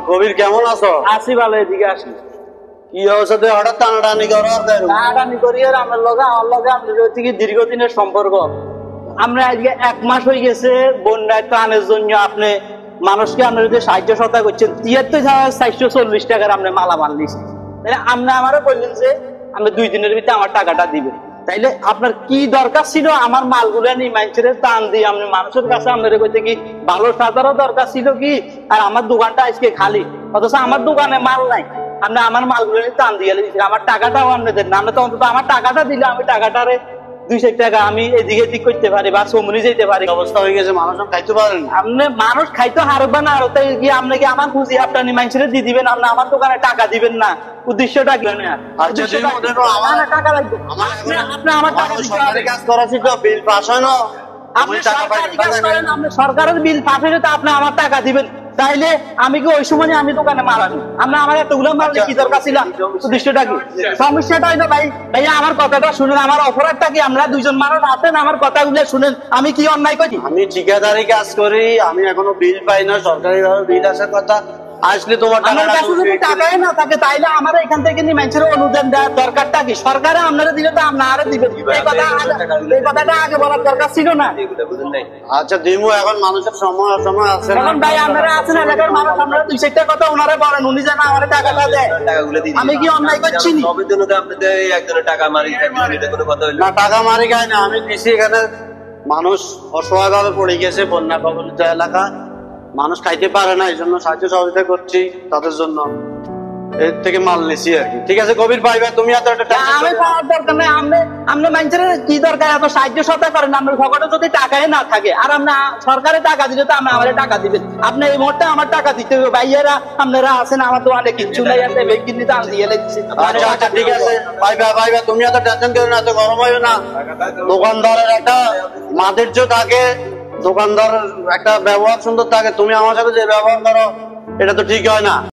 কবির কেমন আছো? আসি ভালো, এদিকে আসি। কি অবস্থা? তুই হঠাৎ টানাটানি করো? টানাটানি করি আর আমার লগে আমাদের থেকে দীর্ঘদিনের সম্পর্ক। আমরা আজকে 1 মাস হয়ে গেছে বন্যায় ত্রাণের জন্য আপনি মানুষকে আপনার যে সাহায্য সহায়তা করছেন 73,440 টাকার আপনি মালামাল নিচ্ছেন। তাহলে আপনি আমারও বললেন যে আপনি 2 দিনের ভিতরে আমার টাকাটা দিবেন। তাইলে আপনার কি দরকার ছিল আমার মালগুলো নিয়ে মানুষের টান দিয়ে আপনি মানুষের কাছে আপনার কইতে কি ভালো সাজারও দরকার ছিল কি? আর আমার দোকানটা আজকে খালি, অথচ আমার দোকানে মাল নাই। আপনি আমার মালগুলো নিয়ে টান দিয়ে আমার টাকাটাও আপনি দেন না। আপনি তো অন্তত আমার টাকাটা দিলে আমি টাকাটারে 200 টাকা আমি এদিকে দিক করতে পারি বা সমনি যেতে পারি। অবস্থা হয়ে গেছে, মানুষ খাইতে পারেন। আপনি মানুষ খাইতে হারবেন না, আর তাই কি আপনি কি আমার খুঁজি আপনার মানুষের দিয়ে দিবেন? আপনি আমার দোকানে টাকা দিবেন না, উদ্দেশ্যটা কি? টাকা লাগবে, আপনি আমার টাকা কাজ করাচ্ছি তো বিল পাস হয় না। আপনি সরকারের বিল পাস হলে তো আপনি আমার টাকা দিবেন। তাইলে আমি কি ওই সময় আমি দোকানে মারানি? আমরা আমার এতগুলো মারলে কি দরকার ছিল? উদ্দেশ্যটা কি? সমস্যাটা হইলো ভাইয়া আমার কথাটা শুনেন। আমার অপরাধটা কি? আমরা 2জন মানুষ আছেন, আমার কথাগুলো শুনেন। আমি কি অন্যায় করি? আমি ঠিকাদারি কাজ করি, আমি এখনো বিল পাই না। সরকারি ভাবে বিল আসার কথা আসলে তোমার টাকাই না থাকে, তাইলে আমার এখান থেকে মানুষের অনুদান দেওয়ার দরকারটা কি? সরকারে আপনারা দিলে তো আপনারা দিবেন। এই কথাটা আগে বলার দরকার ছিল না। আচ্ছা দিমু, এখন মানুষের সময় অসময় আছে। এখন ভাই আপনারা আছেন এলাকার মানুষ, আপনারা 2-4টা কথা ওনারা বলেন, উনি যেন আমার টাকাটা দেয়। আমি কি অন্যায় করছি? না টাকা মারি গায় না, আমি নিছি। এখানে মানুষ অসহায় ভাবে পড়ে গেছে, বন্যা কবলিত এলাকা, মানুষ খাইতে পারে না, এই জন্য সাহায্য সহযোগিতা করছি তাদের জন্য। এর থেকে মাল নিছি আর কি। ঠিক আছে কবির ভাই, তুমি এত আমি পাওয়ার দরকার নেই। আপনি মানুষের কি দরকার এত সাহায্য সহায়তা করেন? আপনার পকেটে যদি টাকাই না থাকে, আর আপনি সরকারে টাকা দিলে তো আপনি আমার টাকা দিবেন। আপনি এই মুহূর্তে আমার টাকা দিতে হবে। ভাইয়েরা আপনারা আছেন, আমার তো অনেক কিচ্ছু নাই, আছে বেকিনি দাম দিয়ে লেগেছি। আচ্ছা ঠিক আছে ভাই ভাই, তুমি এত টেনশন করো না, এত গরম হইও না। দোকানদারের একটা মাধুর্য থাকে, দোকানদারের একটা ব্যবহার সুন্দর থাকে। তুমি আমার সাথে যে ব্যবহার করো এটা তো ঠিক হয় না।